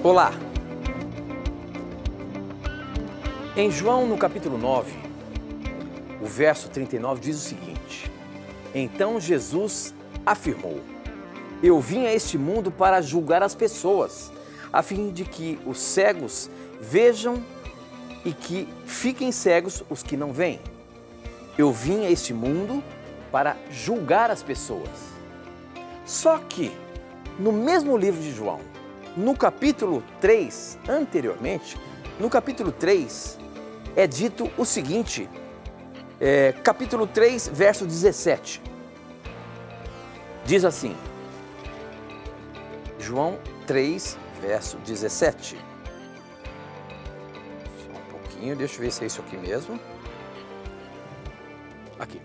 Olá! Em João, no capítulo 9, o verso 39 diz o seguinte: Então Jesus afirmou: Eu vim a este mundo para julgar as pessoas, a fim de que os cegos vejam e que fiquem cegos os que não veem. Eu vim a este mundo para julgar as pessoas. Só que, no mesmo livro de João, no capítulo 3, anteriormente, no capítulo 3, é dito o seguinte, capítulo 3, verso 17. Diz assim, João 3, verso 17. Só um pouquinho, deixa eu ver se é isso aqui mesmo. Aqui.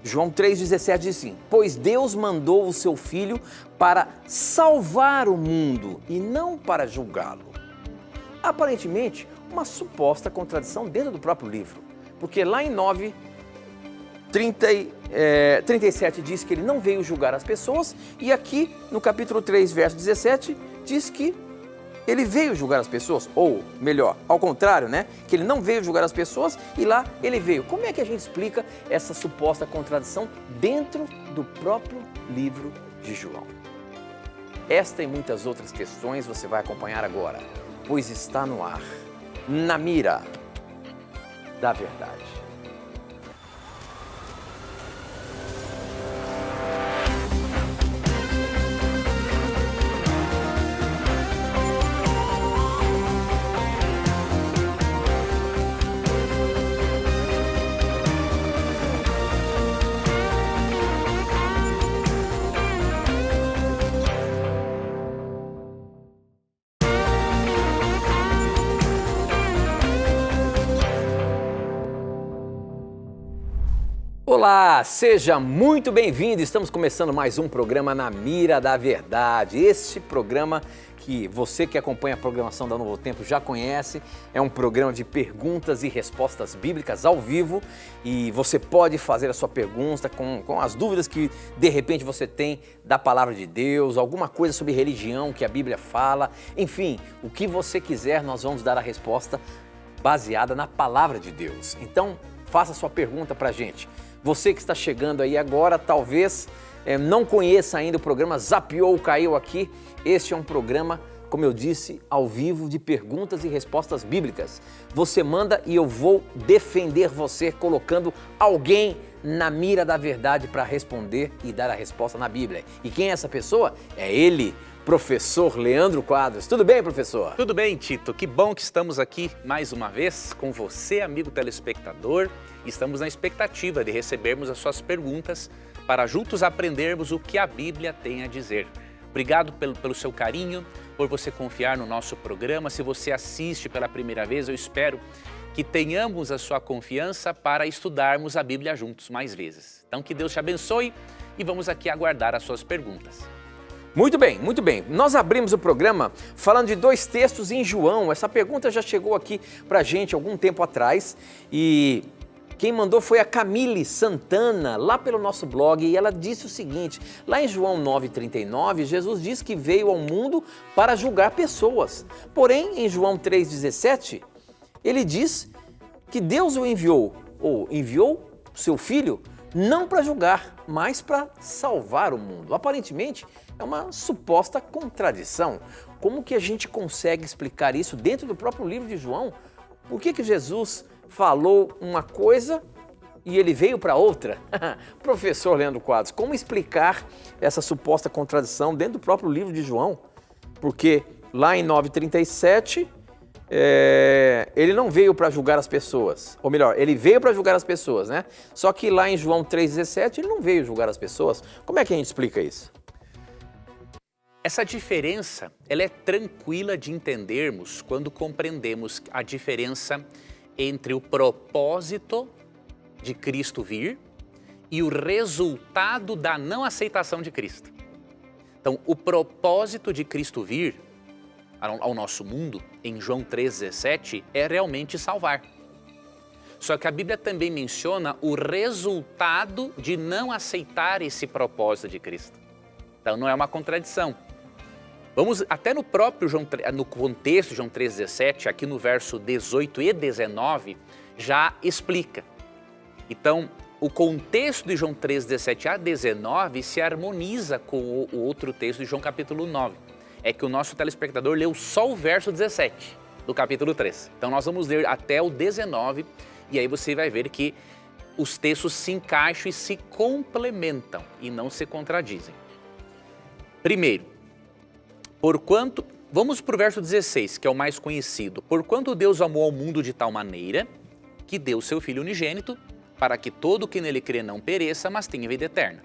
João 3,17 diz assim: Pois Deus mandou o seu Filho para salvar o mundo e não para julgá-lo. Aparentemente, uma suposta contradição dentro do próprio livro. Porque lá em 9:37 diz que ele não veio julgar as pessoas, e aqui no capítulo 3, verso 17, diz que ele veio julgar as pessoas, ou melhor, ao contrário, né? Que ele não veio julgar as pessoas e lá ele veio. Como é que a gente explica essa suposta contradição dentro do próprio livro de João? Esta e muitas outras questões você vai acompanhar agora, pois está no ar, na mira da verdade. Olá, seja muito bem-vindo. Estamos começando mais um programa Na Mira da Verdade. Este programa que você que acompanha a programação da Novo Tempo já conhece, é um programa de perguntas e respostas bíblicas ao vivo e você pode fazer a sua pergunta com as dúvidas que de repente você tem da palavra de Deus, alguma coisa sobre religião que a Bíblia fala, enfim, o que você quiser, nós vamos dar a resposta baseada na palavra de Deus. Então, faça a sua pergunta pra gente. Você que está chegando aí agora, talvez não conheça ainda o programa Zapiou, caiu aqui. Este é um programa, como eu disse, ao vivo de perguntas e respostas bíblicas. Você manda e eu vou defender você colocando alguém na mira da verdade para responder e dar a resposta na Bíblia. E quem é essa pessoa? É ele, professor Leandro Quadros. Tudo bem, professor? Tudo bem, Tito. Que bom que estamos aqui mais uma vez com você, amigo telespectador. Estamos na expectativa de recebermos as suas perguntas para juntos aprendermos o que a Bíblia tem a dizer. Obrigado pelo seu carinho, por você confiar no nosso programa. Se você assiste pela primeira vez, eu espero que tenhamos a sua confiança para estudarmos a Bíblia juntos mais vezes. Então, que Deus te abençoe e vamos aqui aguardar as suas perguntas. Muito bem, muito bem. Nós abrimos o programa falando de dois textos em João. Essa pergunta já chegou aqui pra gente algum tempo atrás e quem mandou foi a Camille Santana, lá pelo nosso blog, e ela disse o seguinte, lá em João 9,39, Jesus diz que veio ao mundo para julgar pessoas. Porém, em João 3,17, ele diz que Deus o enviou, ou enviou o seu Filho, não para julgar, mas para salvar o mundo. Aparentemente, é uma suposta contradição. Como que a gente consegue explicar isso dentro do próprio livro de João? Por que Jesus falou uma coisa e ele veio para outra? Professor Leandro Quadros, como explicar essa suposta contradição dentro do próprio livro de João? Porque lá em 9,37, ele não veio para julgar as pessoas. Ou melhor, ele veio para julgar as pessoas, né? Só que lá em João 3,17, ele não veio julgar as pessoas. Como é que a gente explica isso? Essa diferença, ela é tranquila de entendermos quando compreendemos a diferença entre o propósito de Cristo vir e o resultado da não aceitação de Cristo. Então, o propósito de Cristo vir ao nosso mundo, em João 3,17, é realmente salvar. Só que a Bíblia também menciona o resultado de não aceitar esse propósito de Cristo. Então, não é uma contradição. Vamos até no próprio no contexto de João 3,17, aqui no verso 18 e 19, já explica. Então, o contexto de João 3,17 a 19 se harmoniza com o outro texto de João capítulo 9. É que o nosso telespectador leu só o verso 17 do capítulo 3. Então, nós vamos ler até o 19 e aí você vai ver que os textos se encaixam e se complementam e não se contradizem. Primeiro, vamos para o verso 16, que é o mais conhecido. Porquanto Deus amou ao mundo de tal maneira que deu o seu Filho unigênito, para que todo que nele crê não pereça, mas tenha vida eterna.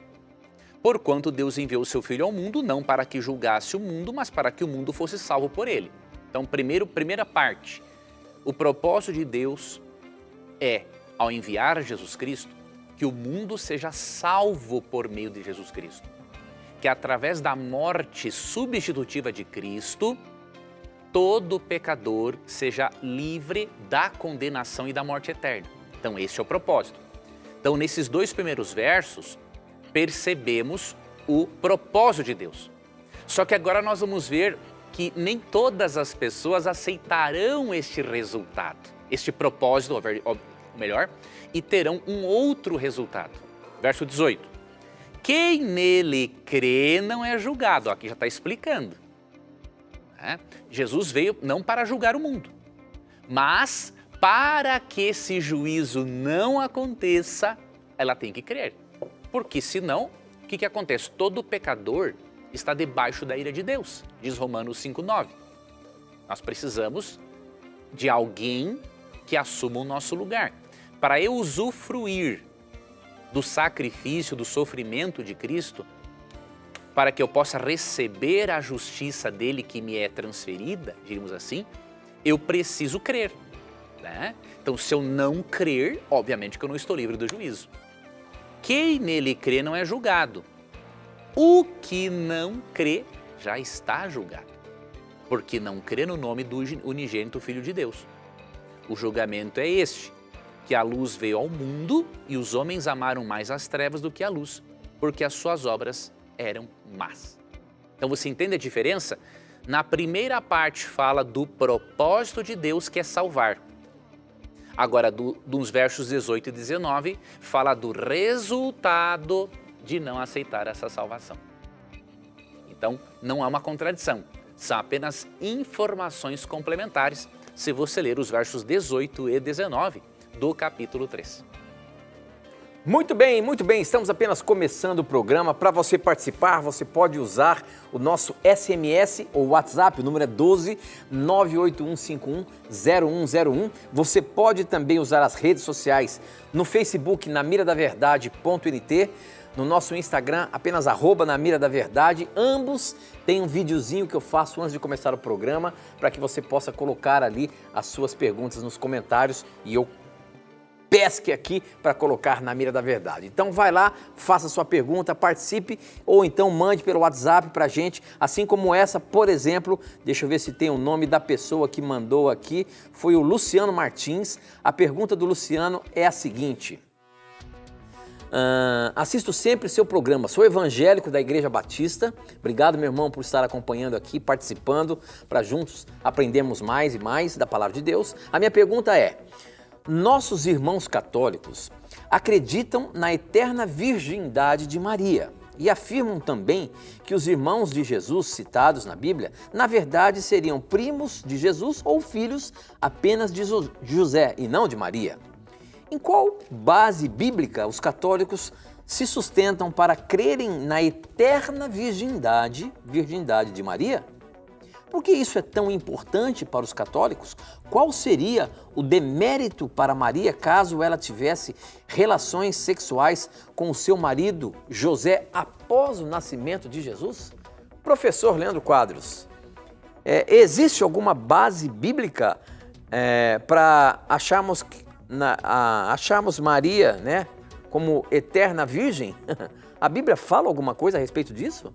Porquanto Deus enviou o seu Filho ao mundo, não para que julgasse o mundo, mas para que o mundo fosse salvo por ele. Então, primeira parte, o propósito de Deus é, ao enviar Jesus Cristo, que o mundo seja salvo por meio de Jesus Cristo. Que através da morte substitutiva de Cristo, todo pecador seja livre da condenação e da morte eterna. Então, esse é o propósito. Então, nesses 2 primeiros versos, percebemos o propósito de Deus. Só que agora nós vamos ver que nem todas as pessoas aceitarão este resultado, este propósito, ou melhor, e terão um outro resultado. Verso 18. Quem nele crê não é julgado. Aqui já está explicando. Jesus veio não para julgar o mundo, mas para que esse juízo não aconteça, ela tem que crer. Porque senão, o que acontece? Todo pecador está debaixo da ira de Deus, diz Romanos 5,9. Nós precisamos de alguém que assuma o nosso lugar. Para eu usufruir do sacrifício, do sofrimento de Cristo, para que eu possa receber a justiça dele que me é transferida, digamos assim, eu preciso crer. Né? Então, se eu não crer, obviamente que eu não estou livre do juízo. Quem nele crê não é julgado. O que não crê já está julgado, porque não crê no nome do unigênito Filho de Deus. O julgamento é este, que a luz veio ao mundo e os homens amaram mais as trevas do que a luz, porque as suas obras eram más. Então você entende a diferença? Na primeira parte fala do propósito de Deus que é salvar. Agora, dos versos 18 e 19, fala do resultado de não aceitar essa salvação. Então, não há uma contradição, são apenas informações complementares se você ler os versos 18 e 19 do capítulo 3. Muito bem, estamos apenas começando o programa. Para você participar, você pode usar o nosso SMS ou WhatsApp, o número é 12 98151 0101. Você pode também usar as redes sociais no Facebook, namiradaverdade.nt, no nosso Instagram, apenas @namiradaverdade. Ambos têm um videozinho que eu faço antes de começar o programa, para que você possa colocar ali as suas perguntas nos comentários e eu pesque aqui para colocar na mira da verdade. Então vai lá, faça sua pergunta, participe ou então mande pelo WhatsApp para a gente, assim como essa, por exemplo, deixa eu ver se tem o nome da pessoa que mandou aqui, foi o Luciano Martins. A pergunta do Luciano é a seguinte: assisto sempre o seu programa, sou evangélico da Igreja Batista, obrigado meu irmão por estar acompanhando aqui, participando, para juntos aprendermos mais e mais da Palavra de Deus. A minha pergunta é: nossos irmãos católicos acreditam na eterna virgindade de Maria e afirmam também que os irmãos de Jesus citados na Bíblia, na verdade, seriam primos de Jesus ou filhos apenas de José e não de Maria. Em qual base bíblica os católicos se sustentam para crerem na eterna virgindade de Maria? Por que isso é tão importante para os católicos? Qual seria o demérito para Maria caso ela tivesse relações sexuais com o seu marido José após o nascimento de Jesus? Professor Leandro Quadros, existe alguma base bíblica para acharmos Maria, né, como eterna virgem? A Bíblia fala alguma coisa a respeito disso?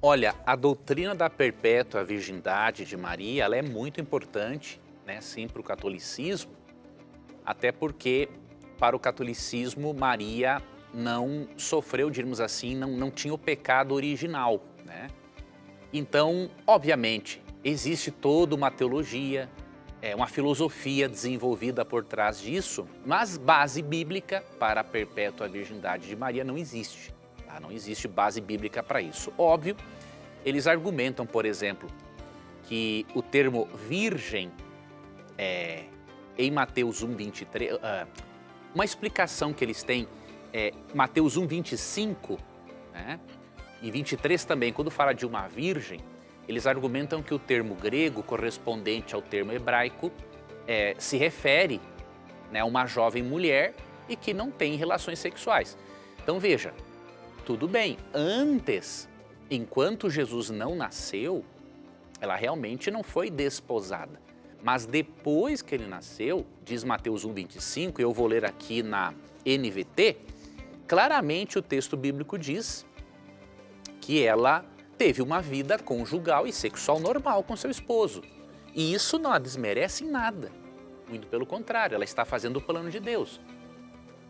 Olha, a doutrina da perpétua virgindade de Maria, ela é muito importante, né, sim, para o catolicismo, até porque para o catolicismo Maria não sofreu, digamos assim, não tinha o pecado original, né? Então, obviamente, existe toda uma teologia, uma filosofia desenvolvida por trás disso, mas base bíblica para a perpétua virgindade de Maria não existe. Tá? Não existe base bíblica para isso. Óbvio, eles argumentam, por exemplo, que o termo virgem, em Mateus 1:23, uma explicação que eles têm é Mateus 1:25, né? E 23 também, quando fala de uma virgem, eles argumentam que o termo grego correspondente ao termo hebraico se refere, né, a uma jovem mulher e que não tem relações sexuais. Então veja, tudo bem, antes, enquanto Jesus não nasceu, ela realmente não foi desposada. Mas depois que ele nasceu, diz Mateus 1:25, eu vou ler aqui na NVT, claramente o texto bíblico diz que ela teve uma vida conjugal e sexual normal com seu esposo. E isso não a desmerece em nada. Muito pelo contrário, ela está fazendo o plano de Deus.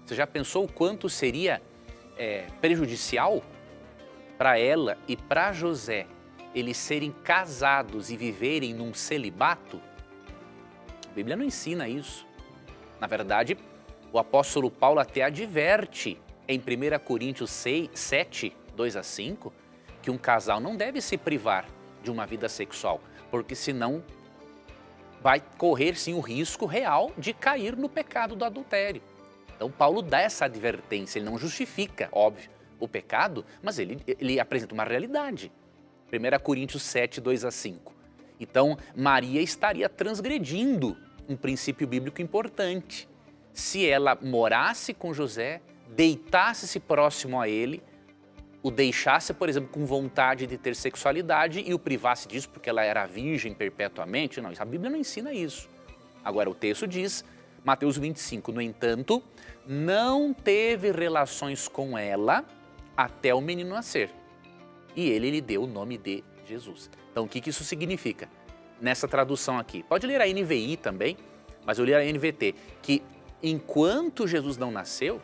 Você já pensou o quanto seria prejudicial para ela e para José eles serem casados e viverem num celibato? A Bíblia não ensina isso. Na verdade, o apóstolo Paulo até adverte em 1 Coríntios 7, 2-5, que um casal não deve se privar de uma vida sexual, porque senão vai correr sim o risco real de cair no pecado do adultério. Então Paulo dá essa advertência, ele não justifica, óbvio, o pecado, mas ele apresenta uma realidade. 1 Coríntios 7, 2-5. Então Maria estaria transgredindo um princípio bíblico importante. Se ela morasse com José, deitasse-se próximo a ele, o deixasse, por exemplo, com vontade de ter sexualidade e o privasse disso porque ela era virgem perpetuamente, não, a Bíblia não ensina isso. Agora o texto diz, Mateus 25, no entanto, não teve relações com ela até o menino nascer. E ele lhe deu o nome de Jesus. Então o que isso significa? Nessa tradução aqui, pode ler a NVI também, mas eu li a NVT, que enquanto Jesus não nasceu,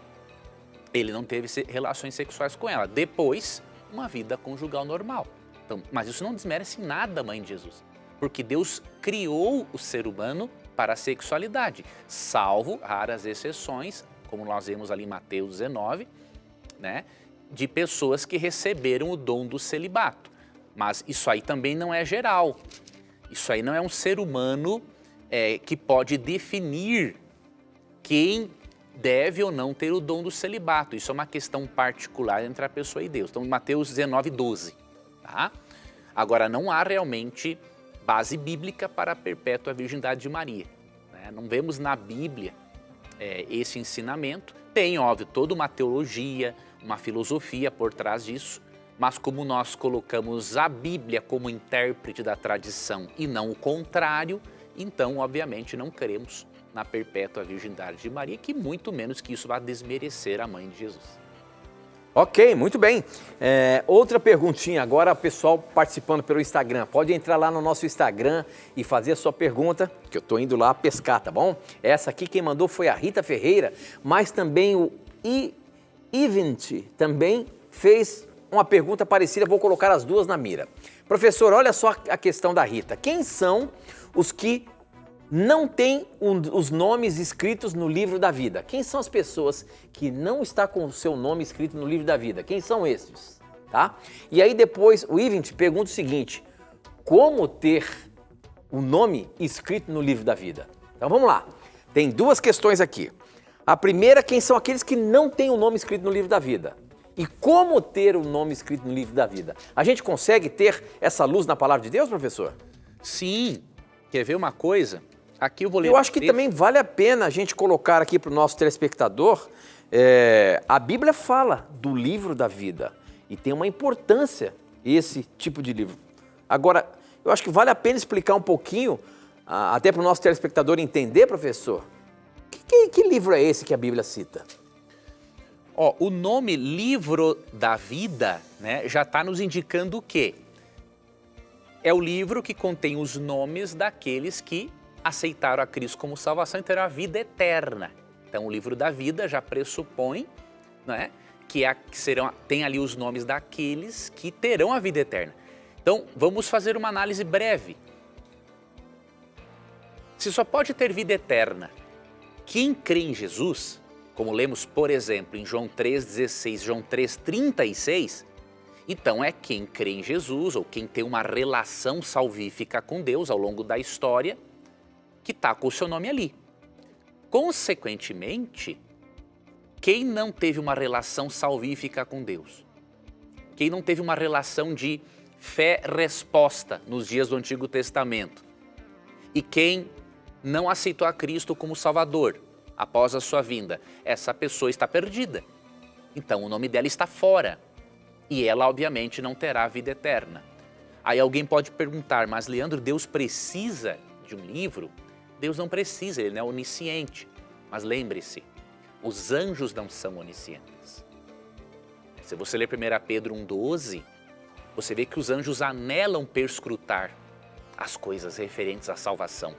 ele não teve relações sexuais com ela. Depois, uma vida conjugal normal. Então, mas isso não desmerece em nada a mãe de Jesus. Porque Deus criou o ser humano para a sexualidade, salvo raras exceções, como nós vemos ali em Mateus 19, né, de pessoas que receberam o dom do celibato. Mas isso aí também não é geral. Isso aí não é um ser humano que pode definir quem deve ou não ter o dom do celibato. Isso é uma questão particular entre a pessoa e Deus. Então, Mateus 19, 12. Tá? Agora, não há realmente base bíblica para a perpétua virgindade de Maria. Né? Não vemos na Bíblia esse ensinamento. Tem, óbvio, toda uma teologia, uma filosofia por trás disso, mas como nós colocamos a Bíblia como intérprete da tradição e não o contrário, então, obviamente, não queremos na perpétua virgindade de Maria, que muito menos que isso vá desmerecer a mãe de Jesus. Ok, muito bem. Outra perguntinha agora, pessoal participando pelo Instagram. Pode entrar lá no nosso Instagram e fazer a sua pergunta, que eu estou indo lá pescar, tá bom? Essa aqui quem mandou foi a Rita Ferreira, mas também o Ivent também fez uma pergunta parecida, vou colocar as duas na mira. Professor, olha só a questão da Rita. Quem são os que não têm os nomes escritos no livro da vida? Quem são as pessoas que não estão com o seu nome escrito no livro da vida? Quem são esses? Tá? E aí depois o Ivent pergunta o seguinte, como ter o nome escrito no livro da vida? Então vamos lá, tem duas questões aqui. A primeira, quem são aqueles que não têm o nome escrito no livro da vida? E como ter o nome escrito no livro da vida? A gente consegue ter essa luz na palavra de Deus, professor? Sim. Quer ver uma coisa? Aqui eu vou ler. Eu acho que também vale a pena a gente colocar aqui para o nosso telespectador, a Bíblia fala do livro da vida e tem uma importância esse tipo de livro. Agora, eu acho que vale a pena explicar um pouquinho, até para o nosso telespectador entender, professor, que livro é esse que a Bíblia cita? O nome Livro da Vida, né, já está nos indicando o quê? É o livro que contém os nomes daqueles que aceitaram a Cristo como salvação e terão a vida eterna. Então, o livro da vida já pressupõe, né, que tem ali os nomes daqueles que terão a vida eterna. Então, vamos fazer uma análise breve. Se só pode ter vida eterna quem crê em Jesus, como lemos, por exemplo, em João 3,16, João 3,36, então é quem crê em Jesus ou quem tem uma relação salvífica com Deus ao longo da história que está com o seu nome ali. Consequentemente, quem não teve uma relação salvífica com Deus, quem não teve uma relação de fé-resposta nos dias do Antigo Testamento e quem não aceitou a Cristo como Salvador após a sua vinda, essa pessoa está perdida. Então o nome dela está fora e ela obviamente não terá vida eterna. Aí alguém pode perguntar, mas Leandro, Deus precisa de um livro? Deus não precisa, Ele não é onisciente. Mas lembre-se, os anjos não são oniscientes. Se você ler 1 Pedro 1,12, você vê que os anjos anelam perscrutar as coisas referentes à salvação.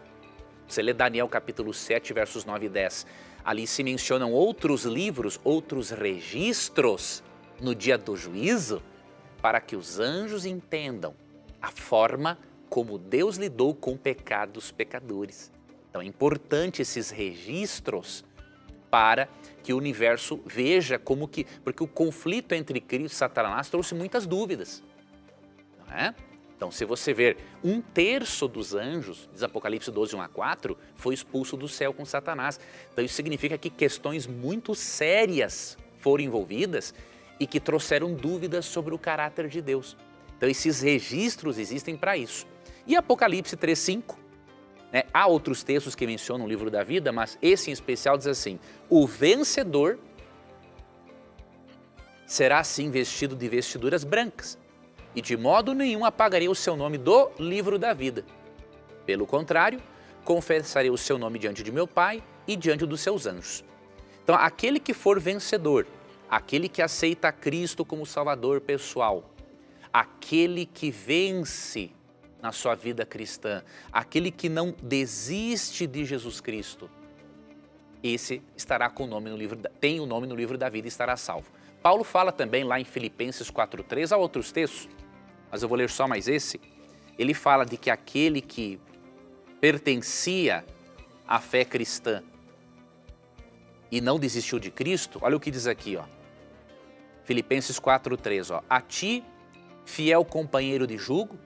Você lê Daniel capítulo 7, versos 9 e 10. Ali se mencionam outros livros, outros registros no dia do juízo, para que os anjos entendam a forma como Deus lidou com o pecado dos pecadores. Então é importante esses registros para que o universo veja como que... Porque o conflito entre Cristo e Satanás trouxe muitas dúvidas. Não é? Então, se você ver, 1/3 dos anjos, diz Apocalipse 12, 1-4, foi expulso do céu com Satanás. Então, isso significa que questões muito sérias foram envolvidas e que trouxeram dúvidas sobre o caráter de Deus. Então, esses registros existem para isso. E Apocalipse 3:5, né? Há outros textos que mencionam o livro da vida, mas esse em especial diz assim: o vencedor será assim vestido de vestiduras brancas, e de modo nenhum apagarei o seu nome do livro da vida. Pelo contrário, confessarei o seu nome diante de meu Pai e diante dos seus anjos. Então, aquele que for vencedor, aquele que aceita a Cristo como Salvador pessoal, aquele que vence na sua vida cristã, aquele que não desiste de Jesus Cristo, esse estará com o nome no livro, tem o nome no livro da vida e estará salvo. Paulo fala também lá em Filipenses 4:3, há outros textos, mas eu vou ler só mais esse. Ele fala de que aquele que pertencia à fé cristã e não desistiu de Cristo, olha o que diz aqui, ó. Filipenses 4:3, ó. A ti, fiel companheiro de jugo,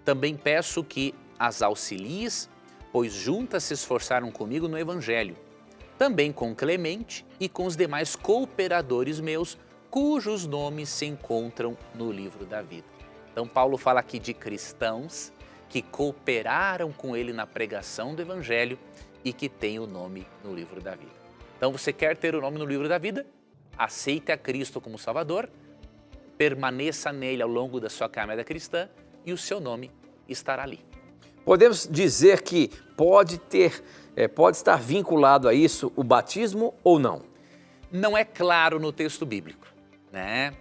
também peço que as auxilies, pois juntas se esforçaram comigo no Evangelho, também com Clemente e com os demais cooperadores meus, cujos nomes se encontram no livro da vida. Então Paulo fala aqui de cristãos que cooperaram com ele na pregação do Evangelho e que têm o nome no livro da vida. Então você quer ter o nome no livro da vida? Aceite a Cristo como Salvador, permaneça nele ao longo da sua caminhada cristã e o seu nome estará ali. Podemos dizer que pode estar vinculado a isso o batismo ou não? Não é claro no texto bíblico, né?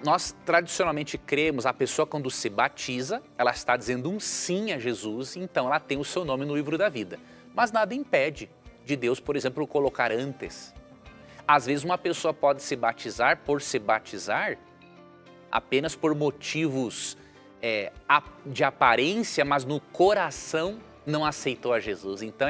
Nós tradicionalmente cremos, a pessoa quando se batiza, ela está dizendo um sim a Jesus, então ela tem o seu nome no livro da vida. Mas nada impede de Deus, por exemplo, colocar antes. Às vezes uma pessoa pode se batizar por se batizar apenas por motivos de aparência, mas no coração não aceitou a Jesus. Então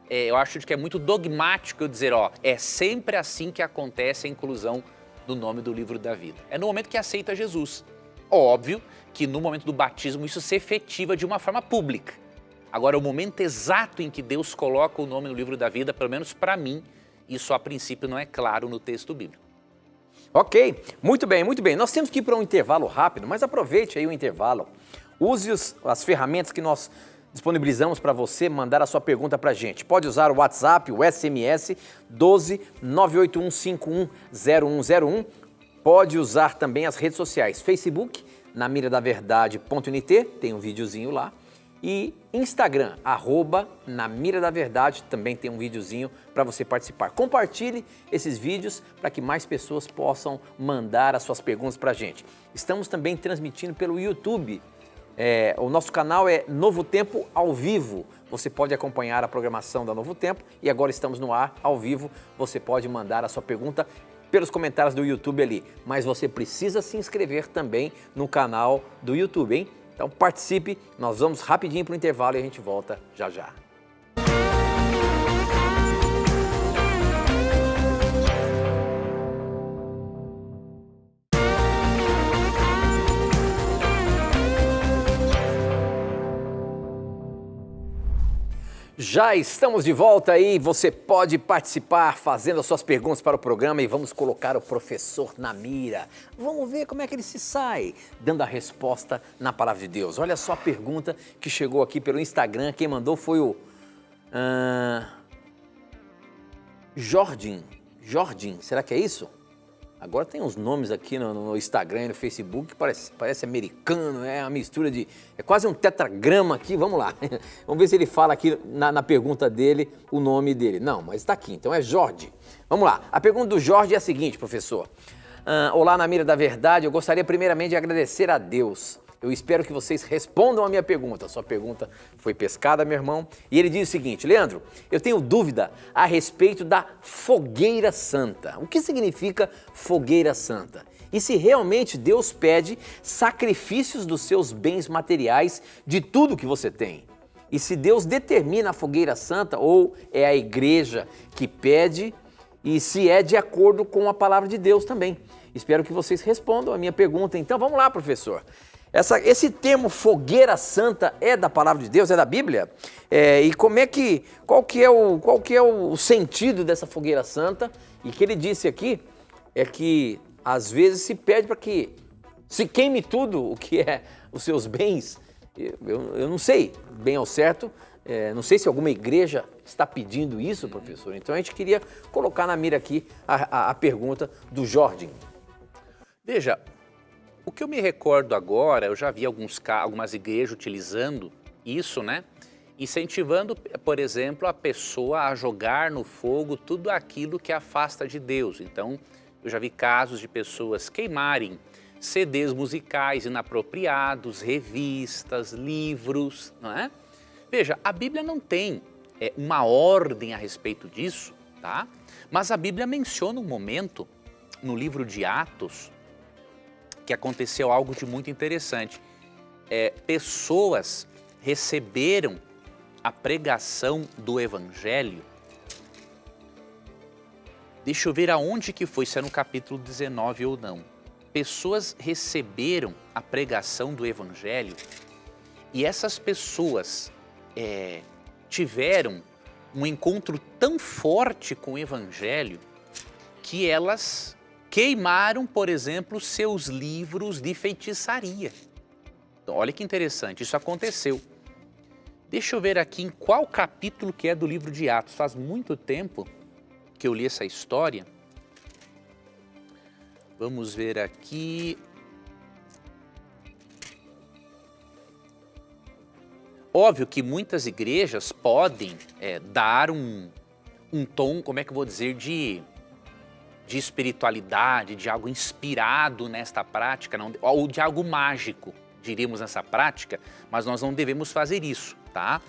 eu acho que é muito dogmático eu dizer, ó, é sempre assim que acontece a inclusão do nome do livro da vida. É no momento que aceita Jesus. Óbvio que no momento do batismo isso se efetiva de uma forma pública. Agora, o momento exato em que Deus coloca o nome no livro da vida, pelo menos para mim, isso a princípio não é claro no texto bíblico. Ok, muito bem, muito bem. Nós temos que ir para um intervalo rápido, mas aproveite aí o intervalo. Use as ferramentas que nós disponibilizamos para você mandar a sua pergunta para a gente. Pode usar o WhatsApp, o SMS 12 981510101. Pode usar também as redes sociais, Facebook, namiradaverdade.nt, tem um videozinho lá. E Instagram, @namiradaverdade, também tem um videozinho para você participar. Compartilhe esses vídeos para que mais pessoas possam mandar as suas perguntas para a gente. Estamos também transmitindo pelo YouTube. O nosso canal é Novo Tempo ao vivo. Você pode acompanhar a programação da Novo Tempo e agora estamos no ar ao vivo. Você pode mandar a sua pergunta pelos comentários do YouTube ali. Mas você precisa se inscrever também no canal do YouTube, hein? Então participe, nós vamos rapidinho para o intervalo e a gente volta já já. Já estamos de volta aí, você pode participar fazendo as suas perguntas para o programa e vamos colocar o professor na mira. Vamos ver como é que ele se sai, dando a resposta na palavra de Deus. Olha só a pergunta que chegou aqui pelo Instagram, quem mandou foi o Jordim, será que é isso? Agora tem uns nomes aqui no Instagram e no Facebook que parece americano, é uma mistura de... É quase um tetragrama aqui, vamos lá. Vamos ver se ele fala aqui na pergunta dele o nome dele. Não, mas está aqui, então é Jorge. Vamos lá, a pergunta do Jorge é a seguinte, professor. Olá, na mira da verdade, eu gostaria primeiramente de agradecer a Deus. Eu espero que vocês respondam a minha pergunta. A sua pergunta foi pescada, meu irmão. E ele diz o seguinte: Leandro, eu tenho dúvida a respeito da fogueira santa. O que significa fogueira santa? E se realmente Deus pede sacrifícios dos seus bens materiais, de tudo que você tem? E se Deus determina a fogueira santa ou é a igreja que pede e se é de acordo com a palavra de Deus também? Espero que vocês respondam a minha pergunta. Então vamos lá, professor. Esse termo fogueira santa é da palavra de Deus, é da Bíblia? E qual que é o sentido dessa fogueira santa? E que ele disse aqui é que às vezes se pede para que se queime tudo o que é os seus bens. Eu não sei bem ao certo, não sei se alguma igreja está pedindo isso, professor. Então a gente queria colocar na mira aqui a pergunta do Jorge. Veja, o que eu me recordo agora, eu já vi algumas igrejas utilizando isso, né? Incentivando, por exemplo, a pessoa a jogar no fogo tudo aquilo que afasta de Deus. Então, eu já vi casos de pessoas queimarem CDs musicais inapropriados, revistas, livros, não é? Veja, a Bíblia não tem uma ordem a respeito disso, tá? Mas a Bíblia menciona um momento no livro de Atos que aconteceu algo de muito interessante. Pessoas receberam a pregação do Evangelho. Deixa eu ver aonde que foi, se é no capítulo 19 ou não. Pessoas receberam a pregação do Evangelho e essas pessoas tiveram um encontro tão forte com o Evangelho que elas queimaram, por exemplo, seus livros de feitiçaria. Então, olha que interessante, isso aconteceu. Deixa eu ver aqui em qual capítulo que é do livro de Atos. Faz muito tempo que eu li essa história. Vamos ver aqui. Óbvio que muitas igrejas podem dar um tom, como é que eu vou dizer, de espiritualidade, de algo inspirado nesta prática, ou de algo mágico, diríamos nessa prática, mas nós não devemos fazer isso, tá?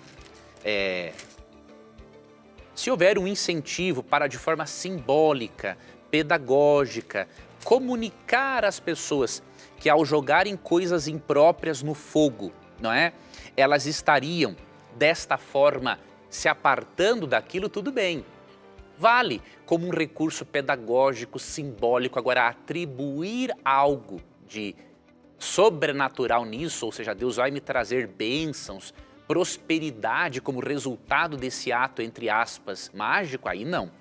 Se houver um incentivo para, de forma simbólica, pedagógica, comunicar às pessoas que ao jogarem coisas impróprias no fogo, não é? Elas estariam, desta forma, se apartando daquilo, tudo bem. Vale como um recurso pedagógico, simbólico. Agora, atribuir algo de sobrenatural nisso, ou seja, Deus vai me trazer bênçãos, prosperidade como resultado desse ato, entre aspas, mágico, aí não.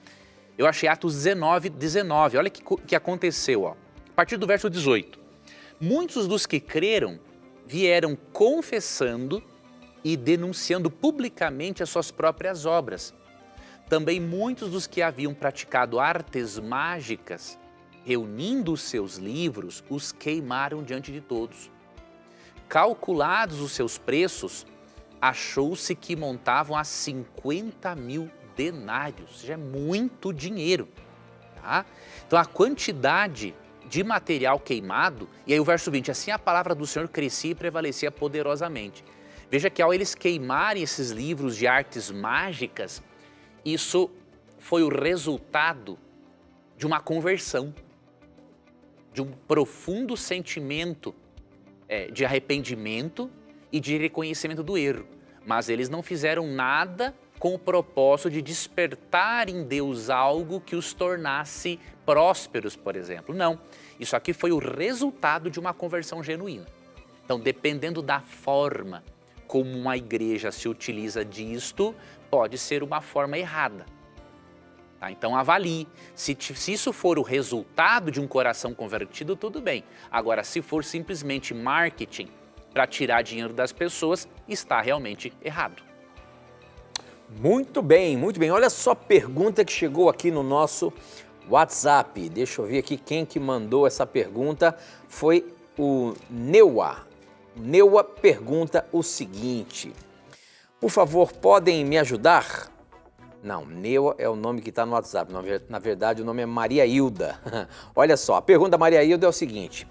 Eu achei Atos 19, olha o que aconteceu, ó. A partir do verso 18. Muitos dos que creram vieram confessando e denunciando publicamente as suas próprias obras. Também muitos dos que haviam praticado artes mágicas, reunindo os seus livros, os queimaram diante de todos. Calculados os seus preços, achou-se que montavam a 50.000 denários, já é muito dinheiro, tá? Então a quantidade de material queimado, e aí o verso 20, assim a palavra do Senhor crescia e prevalecia poderosamente. Veja que ao eles queimarem esses livros de artes mágicas, isso foi o resultado de uma conversão, de um profundo sentimento de arrependimento e de reconhecimento do erro. Mas eles não fizeram nada com o propósito de despertar em Deus algo que os tornasse prósperos, por exemplo. Não, isso aqui foi o resultado de uma conversão genuína. Então, dependendo da forma como uma igreja se utiliza disto, pode ser uma forma errada. Tá? Então avalie, se isso for o resultado de um coração convertido, tudo bem. Agora, se for simplesmente marketing para tirar dinheiro das pessoas, está realmente errado. Muito bem, muito bem. Olha só a pergunta que chegou aqui no nosso WhatsApp. Deixa eu ver aqui quem que mandou essa pergunta. Foi o Neua. Neua pergunta o seguinte: por favor, podem me ajudar? Não, Neua é o nome que está no WhatsApp. Na verdade, o nome é Maria Hilda. Olha só, a pergunta da Maria Hilda é o seguinte: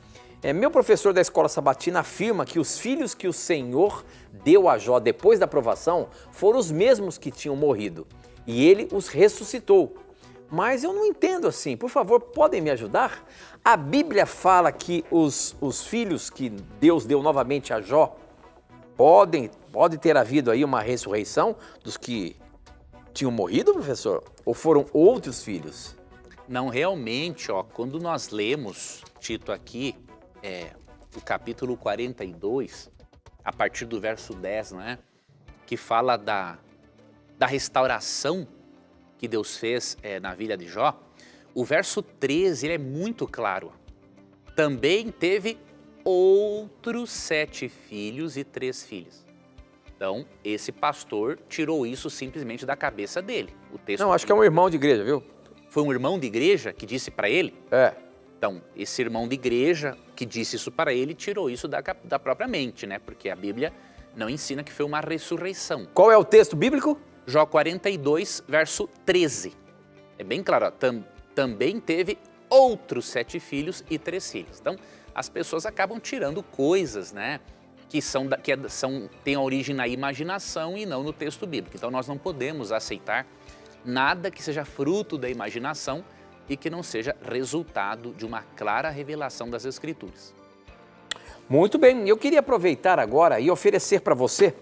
meu professor da escola sabatina afirma que os filhos que o Senhor deu a Jó depois da provação foram os mesmos que tinham morrido e ele os ressuscitou. Mas eu não entendo assim. Por favor, podem me ajudar? A Bíblia fala que os filhos que Deus deu novamente a Jó pode ter havido aí uma ressurreição dos que tinham morrido, professor? Ou foram outros filhos? Não, realmente, quando nós lemos, Tito, aqui, o capítulo 42, a partir do verso 10, né, que fala da restauração que Deus fez na vida de Jó, o verso 13 ele é muito claro. Também teve outros 7 filhos e 3 filhas. Então, esse pastor tirou isso simplesmente da cabeça dele. O texto não, acho que é um irmão de igreja, viu? Foi um irmão de igreja que disse para ele? É. Então, esse irmão de igreja que disse isso para ele, tirou isso da própria mente, né? Porque a Bíblia não ensina que foi uma ressurreição. Qual é o texto bíblico? Jó 42, verso 13. É bem claro, também teve outros 7 filhos e 3 filhos. Então, as pessoas acabam tirando coisas, né? Que têm a origem na imaginação e não no texto bíblico. Então, nós não podemos aceitar nada que seja fruto da imaginação e que não seja resultado de uma clara revelação das Escrituras. Muito bem, eu queria aproveitar agora e oferecer para você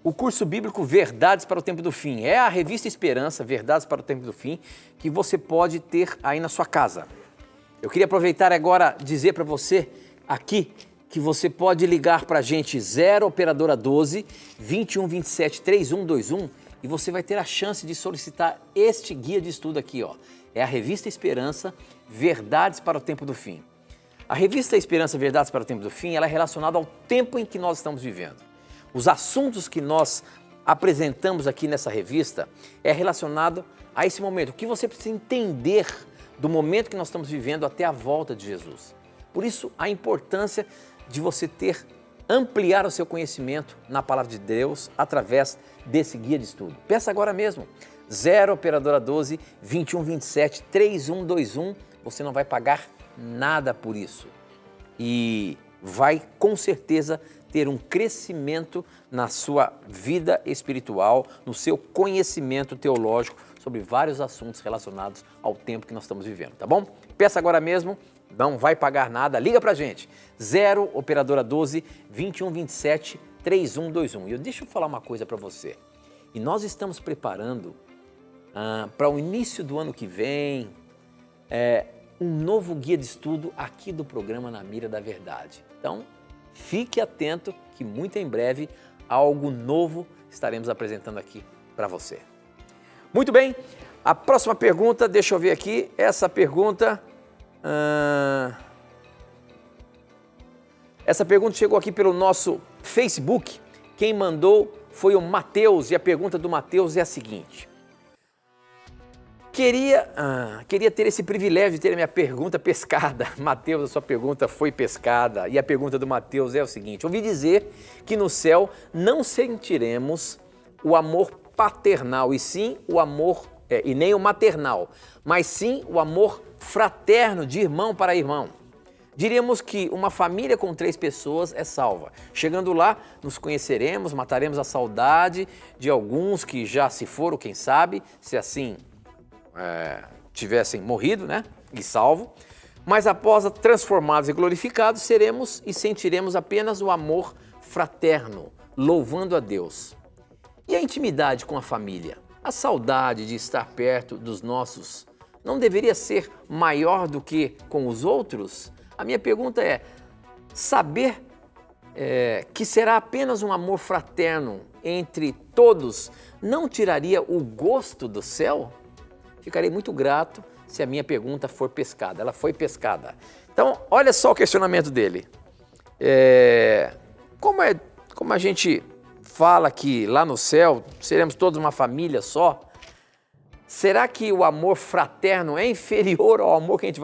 o curso bíblico Verdades para o Tempo do Fim. É a revista Esperança, Verdades para o Tempo do Fim, que você pode ter aí na sua casa. Eu queria aproveitar agora e dizer para você aqui que você pode ligar para a gente 0 operadora 12 21 27 3121 e você vai ter a chance de solicitar este guia de estudo aqui, ó. É a revista Esperança, Verdades para o Tempo do Fim. A revista Esperança, Verdades para o Tempo do Fim, ela é relacionada ao tempo em que nós estamos vivendo. Os assuntos que nós apresentamos aqui nessa revista é relacionado a esse momento. O que você precisa entender do momento que nós estamos vivendo até a volta de Jesus. Por isso, a importância de você ampliar o seu conhecimento na Palavra de Deus através desse guia de estudo. Peça agora mesmo. 0 operadora 12 21 27 3121. Você não vai pagar nada por isso. E vai com certeza ter um crescimento na sua vida espiritual, no seu conhecimento teológico sobre vários assuntos relacionados ao tempo que nós estamos vivendo, tá bom? Peça agora mesmo, não vai pagar nada, liga pra gente, 0 operadora 12 21 27 3121. E deixa eu falar uma coisa para você, e nós estamos preparando para o início do ano que vem, um novo guia de estudo aqui do programa Na Mira da Verdade. Então, fique atento que muito em breve algo novo estaremos apresentando aqui para você. Muito bem, a próxima pergunta, deixa eu ver aqui, essa pergunta chegou aqui pelo nosso Facebook, quem mandou foi o Mateus e a pergunta do Mateus é a seguinte: Queria ter esse privilégio de ter a minha pergunta pescada. Mateus, a sua pergunta foi pescada. E a pergunta do Mateus é o seguinte: ouvi dizer que no céu não sentiremos o amor paternal, e sim o amor, e nem o maternal, mas sim o amor fraterno de irmão para irmão. Diríamos que uma família com 3 pessoas é salva. Chegando lá, nos conheceremos, mataremos a saudade de alguns que já se foram, quem sabe, se assim tivessem morrido, né, e salvo, mas após transformados e glorificados, seremos e sentiremos apenas o amor fraterno, louvando a Deus. E a intimidade com a família? A saudade de estar perto dos nossos não deveria ser maior do que com os outros? A minha pergunta é, saber que será apenas um amor fraterno entre todos não tiraria o gosto do céu? Ficarei muito grato se a minha pergunta for pescada. Ela foi pescada. Então, olha só o questionamento dele. Como a gente fala que lá no céu seremos todos uma família só, será que o amor fraterno é inferior ao amor que a gente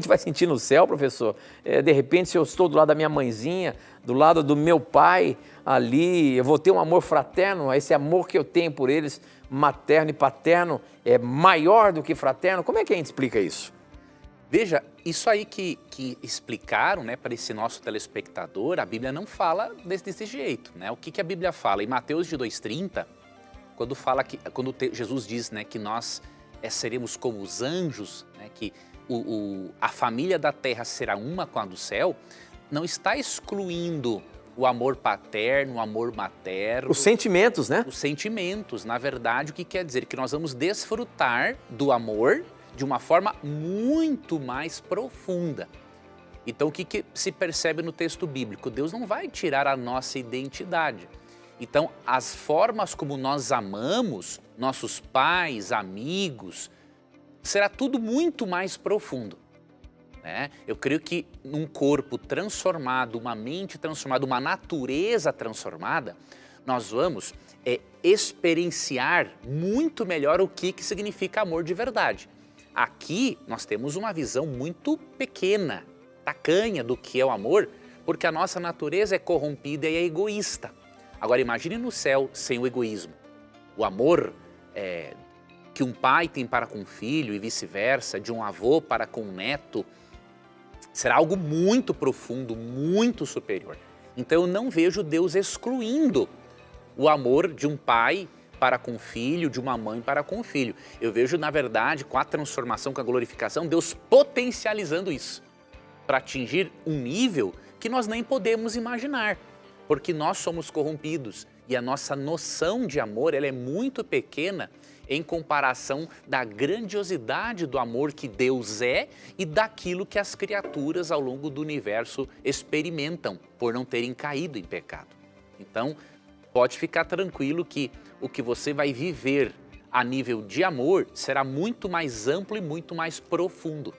vai sentir no céu, professor? De repente, se eu estou do lado da minha mãezinha, do lado do meu pai, ali, eu vou ter um amor fraterno, esse amor que eu tenho por eles, materno e paterno, é maior do que fraterno? Como é que a gente explica isso? Veja, isso aí que explicaram, né, para esse nosso telespectador, a Bíblia não fala desse jeito, né? O que a Bíblia fala? Em Mateus 2,30, quando Jesus diz, né, que nós seremos como os anjos, né, que a família da terra será uma com a do céu, não está excluindo o amor paterno, o amor materno. Os sentimentos, né? Os sentimentos, na verdade, o que quer dizer? Que nós vamos desfrutar do amor de uma forma muito mais profunda. Então, o que se percebe no texto bíblico? Deus não vai tirar a nossa identidade. Então, as formas como nós amamos nossos pais, amigos, será tudo muito mais profundo. Né? Eu creio que num corpo transformado, uma mente transformada, uma natureza transformada, nós vamos experienciar muito melhor o que significa amor de verdade. Aqui nós temos uma visão muito pequena, tacanha do que é o amor, porque a nossa natureza é corrompida e é egoísta. Agora imagine no céu sem o egoísmo. O amor que um pai tem para com um filho e vice-versa, de um avô para com um neto, será algo muito profundo, muito superior. Então eu não vejo Deus excluindo o amor de um pai para com o filho, de uma mãe para com o filho. Eu vejo, na verdade, com a transformação, com a glorificação, Deus potencializando isso para atingir um nível que nós nem podemos imaginar, porque nós somos corrompidos e a nossa noção de amor ela é muito pequena em comparação da grandiosidade do amor que Deus é e daquilo que as criaturas ao longo do universo experimentam por não terem caído em pecado. Então, pode ficar tranquilo que o que você vai viver a nível de amor será muito mais amplo e muito mais profundo.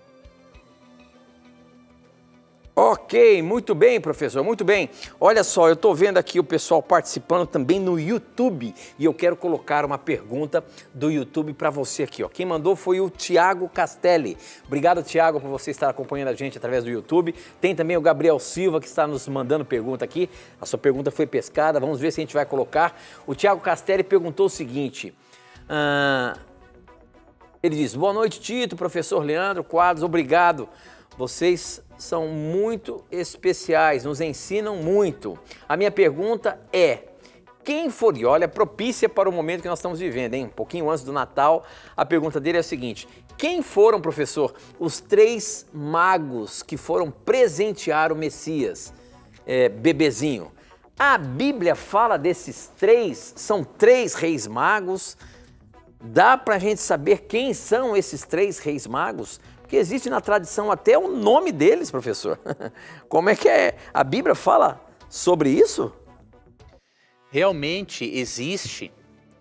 Ok, muito bem, professor, muito bem. Olha só, eu estou vendo aqui o pessoal participando também no YouTube e eu quero colocar uma pergunta do YouTube para você aqui, ó. Quem mandou foi o Tiago Castelli. Obrigado, Tiago, por você estar acompanhando a gente através do YouTube. Tem também o Gabriel Silva que está nos mandando pergunta aqui. A sua pergunta foi pescada, vamos ver se a gente vai colocar. O Tiago Castelli perguntou o seguinte... Ele diz, boa noite, Tito, professor Leandro Quadros, obrigado. Vocês são muito especiais, nos ensinam muito. A minha pergunta é, quem for, e olha, propícia para o momento que nós estamos vivendo, hein? Um pouquinho antes do Natal, a pergunta dele é a seguinte, quem foram, professor, os 3 magos que foram presentear o Messias, bebezinho? A Bíblia fala desses 3, são 3 reis magos, dá para a gente saber quem são esses 3 reis magos? Porque existe na tradição até o nome deles, professor. Como é que é? A Bíblia fala sobre isso? Realmente existe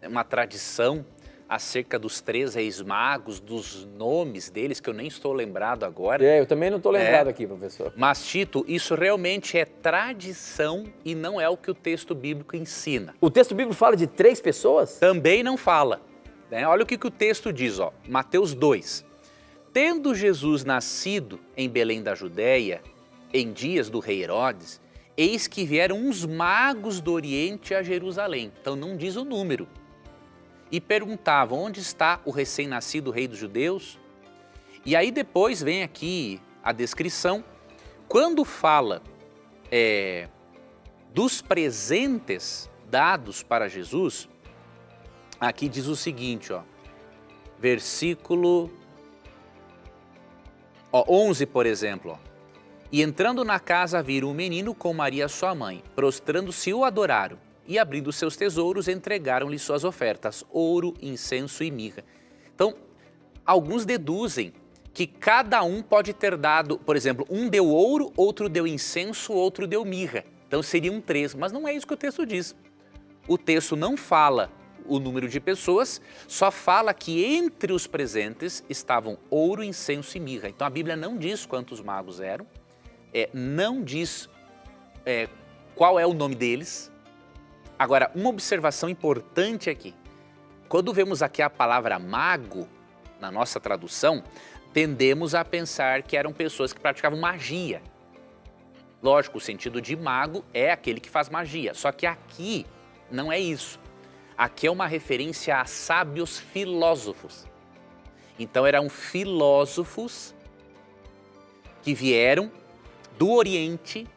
uma tradição acerca dos 3 reis magos, dos nomes deles, que eu nem estou lembrado agora. Eu também não estou lembrado aqui, professor. Mas, Tito, isso realmente é tradição e não é o que o texto bíblico ensina. O texto bíblico fala de 3 pessoas? Também não fala. Né? Olha o que o texto diz, ó, Mateus 2. Tendo Jesus nascido em Belém da Judéia, em dias do rei Herodes, eis que vieram uns magos do Oriente a Jerusalém. Então não diz o número. E perguntavam, onde está o recém-nascido rei dos judeus? E aí depois vem aqui a descrição. Quando fala dos presentes dados para Jesus, aqui diz o seguinte, ó. versículo 11, por exemplo. E entrando na casa viram um menino com Maria sua mãe, prostrando-se o adoraram, e abrindo seus tesouros entregaram-lhe suas ofertas, ouro, incenso e mirra. Então, alguns deduzem que cada um pode ter dado, por exemplo, um deu ouro, outro deu incenso, outro deu mirra. Então seriam 3, mas não é isso que o texto diz. O texto não fala o número de pessoas, só fala que entre os presentes estavam ouro, incenso e mirra. Então a Bíblia não diz quantos magos eram, não diz qual é o nome deles. Agora, uma observação importante aqui. Quando vemos aqui a palavra mago, na nossa tradução, tendemos a pensar que eram pessoas que praticavam magia. Lógico, o sentido de mago é aquele que faz magia, só que aqui não é isso. Aqui é uma referência a sábios filósofos. Então eram filósofos que vieram do Oriente,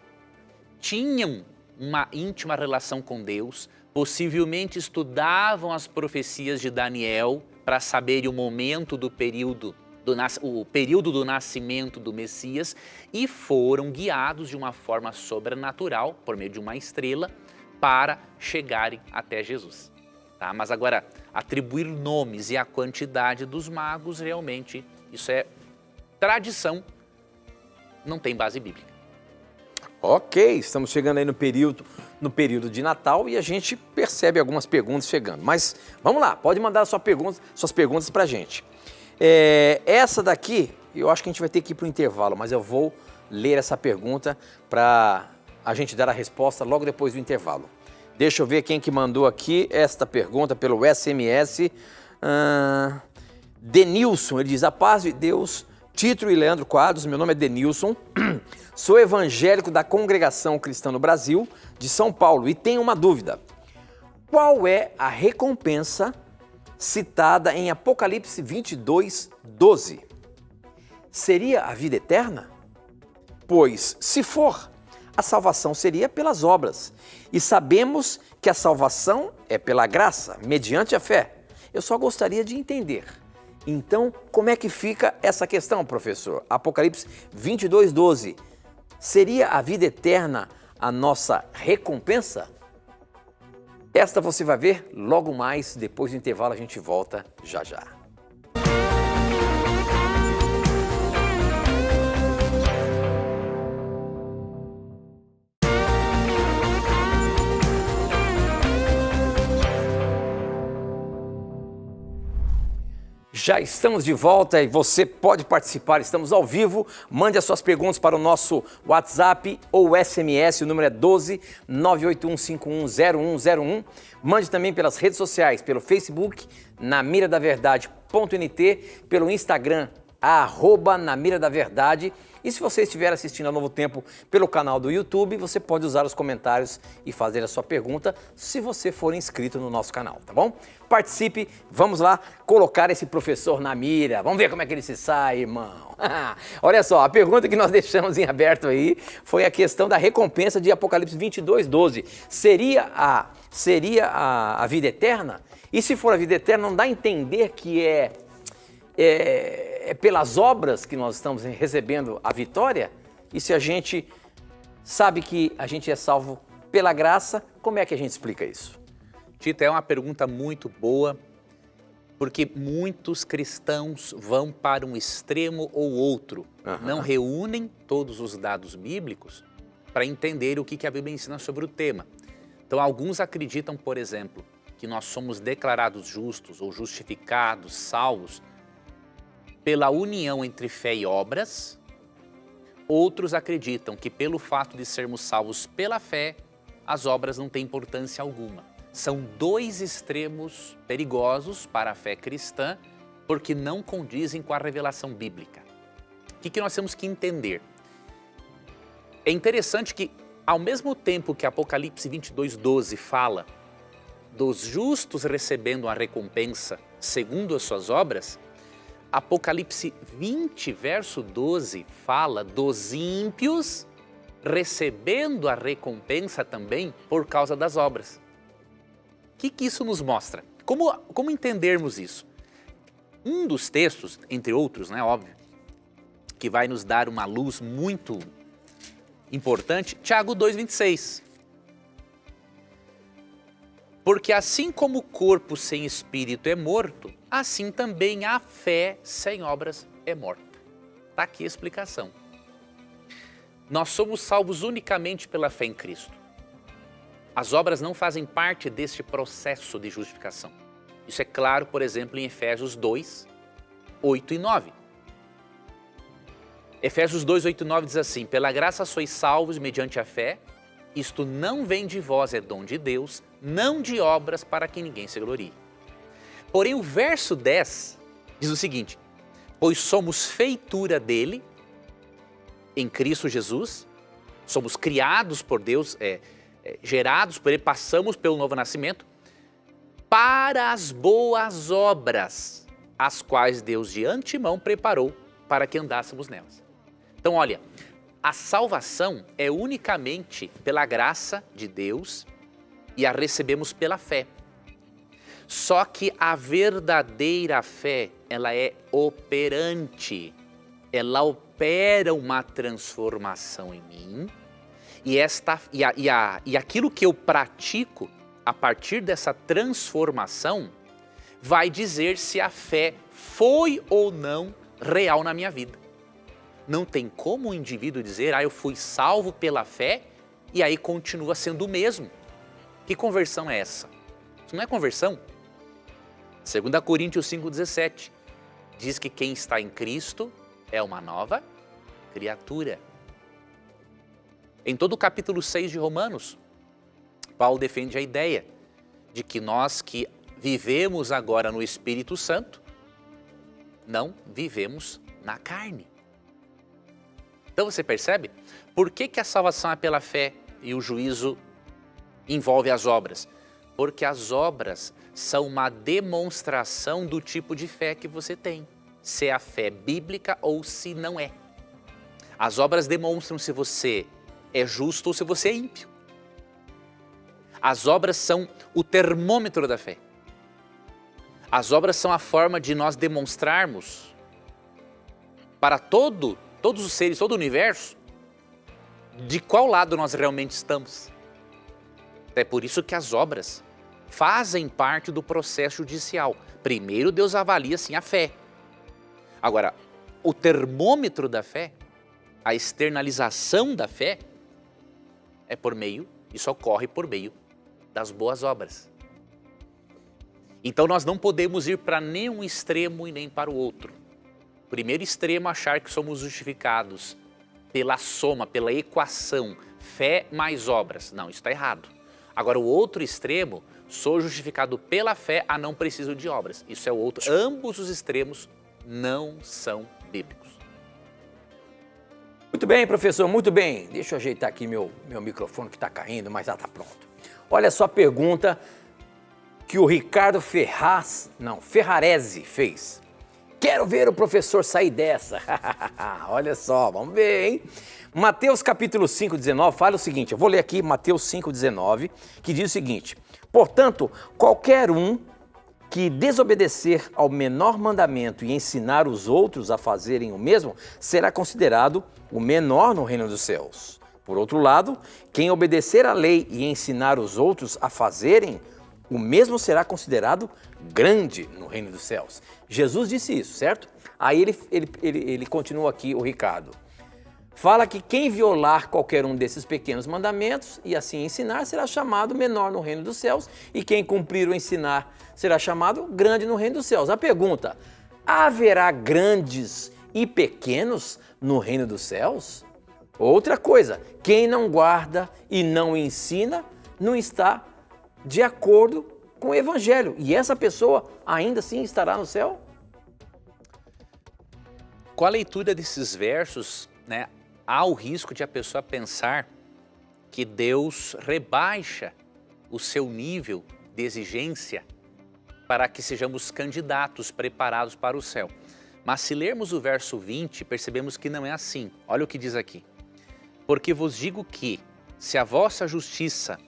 tinham uma íntima relação com Deus, possivelmente estudavam as profecias de Daniel para saber o momento do período do nascimento do Messias e foram guiados de uma forma sobrenatural, por meio de uma estrela, para chegarem até Jesus. Tá? Mas agora, atribuir nomes e a quantidade dos magos, realmente, isso é tradição, não tem base bíblica. Ok, estamos chegando aí no período de Natal e a gente percebe algumas perguntas chegando. Mas vamos lá, pode mandar suas perguntas para a gente. Essa daqui, eu acho que a gente vai ter que ir para o intervalo, mas eu vou ler essa pergunta para a gente dar a resposta logo depois do intervalo. Deixa eu ver quem que mandou aqui esta pergunta pelo SMS. Denilson, ele diz: a paz de Deus, Tito e Leandro Quadros, meu nome é Denilson, sou evangélico da Congregação Cristã no Brasil, de São Paulo, e tenho uma dúvida. Qual é a recompensa citada em Apocalipse 22, 12? Seria a vida eterna? Pois, se for, a salvação seria pelas obras. E sabemos que a salvação é pela graça, mediante a fé. Eu só gostaria de entender. Então, como é que fica essa questão, professor? Apocalipse 22, 12. Seria a vida eterna a nossa recompensa? Esta você vai ver logo mais, depois do intervalo a gente volta já já. Já estamos de volta e você pode participar, estamos ao vivo. Mande as suas perguntas para o nosso WhatsApp ou SMS, o número é 12 981510101. Mande também pelas redes sociais, pelo Facebook, namiradaverdade.nt, pelo Instagram, @namiradaverdade. E se você estiver assistindo a Novo Tempo pelo canal do YouTube, você pode usar os comentários e fazer a sua pergunta se você for inscrito no nosso canal, tá bom? Participe, vamos lá colocar esse professor na mira. Vamos ver como é que ele se sai, irmão. Olha só, a pergunta que nós deixamos em aberto aí foi a questão da recompensa de Apocalipse 22, 12. Seria a vida eterna? E se for a vida eterna, não dá a entender que é pelas obras que nós estamos recebendo a vitória? E se a gente sabe que a gente é salvo pela graça, como é que a gente explica isso? Tito, é uma pergunta muito boa, porque muitos cristãos vão para um extremo ou outro, não reúnem todos os dados bíblicos para entender o que a Bíblia ensina sobre o tema. Então, alguns acreditam, por exemplo, que nós somos declarados justos ou justificados, salvos, pela união entre fé e obras. Outros acreditam que pelo fato de sermos salvos pela fé, as obras não têm importância alguma. São dois extremos perigosos para a fé cristã, porque não condizem com a revelação bíblica. O que nós temos que entender? É interessante que, ao mesmo tempo que Apocalipse 22, 12 fala dos justos recebendo a recompensa segundo as suas obras, Apocalipse 20, verso 12, fala dos ímpios recebendo a recompensa também por causa das obras. O que isso nos mostra? Como entendermos isso? Um dos textos, entre outros, né, óbvio, que vai nos dar uma luz muito importante, Tiago 2,26. Porque assim como o corpo sem espírito é morto, assim também a fé sem obras é morta. Está aqui a explicação. Nós somos salvos unicamente pela fé em Cristo. As obras não fazem parte deste processo de justificação. Isso é claro, por exemplo, em Efésios 2, 8 e 9. Efésios 2, 8 e 9 diz assim: pela graça sois salvos mediante a fé, isto não vem de vós, é dom de Deus, não de obras para que ninguém se glorie. Porém, o verso 10 diz o seguinte: pois somos feitura dele, em Cristo Jesus, somos criados por Deus, gerados por ele, passamos pelo novo nascimento, para as boas obras, as quais Deus de antemão preparou para que andássemos nelas. Então, olha, a salvação é unicamente pela graça de Deus e a recebemos pela fé. Só que a verdadeira fé, ela é operante. Ela opera uma transformação em mim e aquilo que eu pratico a partir dessa transformação vai dizer se a fé foi ou não real na minha vida. Não tem como o indivíduo dizer, eu fui salvo pela fé e aí continua sendo o mesmo. Que conversão é essa? Isso não é conversão. 2 Coríntios 5,17 diz que quem está em Cristo é uma nova criatura. Em todo o capítulo 6 de Romanos, Paulo defende a ideia de que nós que vivemos agora no Espírito Santo, não vivemos na carne. Então você percebe? Por que a salvação é pela fé e o juízo envolve as obras? Porque as obras são uma demonstração do tipo de fé que você tem. Se é a fé bíblica ou se não é. As obras demonstram se você é justo ou se você é ímpio. As obras são o termômetro da fé. As obras são a forma de nós demonstrarmos para todos os seres, todo o universo, de qual lado nós realmente estamos. É por isso que as obras fazem parte do processo judicial. Primeiro Deus avalia sim a fé. Agora, o termômetro da fé, a externalização da fé, isso ocorre por meio das boas obras. Então nós não podemos ir para nenhum extremo e nem para o outro. Primeiro extremo, achar que somos justificados pela soma, pela equação, fé mais obras. Não, isso está errado. Agora o outro extremo, sou justificado pela fé, não preciso de obras. Isso é o outro. Ambos os extremos não são bíblicos. Muito bem, professor, muito bem. Deixa eu ajeitar aqui meu microfone que está caindo, mas já está pronto. Olha só a pergunta que o Ricardo Ferrarese fez. Quero ver o professor sair dessa. Olha só, vamos ver, hein? Mateus capítulo 5,19 fala o seguinte, eu vou ler aqui Mateus 5,19, que diz o seguinte: portanto, qualquer um que desobedecer ao menor mandamento e ensinar os outros a fazerem o mesmo, será considerado o menor no reino dos céus. Por outro lado, quem obedecer à lei e ensinar os outros a fazerem, o mesmo será considerado grande no reino dos céus. Jesus disse isso, certo? Aí ele continua aqui, o Ricardo. Fala que quem violar qualquer um desses pequenos mandamentos e assim ensinar, será chamado menor no reino dos céus, e quem cumprir o ensinar será chamado grande no reino dos céus. A pergunta: haverá grandes e pequenos no reino dos céus? Outra coisa, quem não guarda e não ensina, não está de acordo com o evangelho, e essa pessoa ainda assim estará no céu? Com a leitura desses versos, há o risco de a pessoa pensar que Deus rebaixa o seu nível de exigência para que sejamos candidatos preparados para o céu. Mas se lermos o verso 20, percebemos que não é assim. Olha o que diz aqui. Porque vos digo que, se a vossa justiça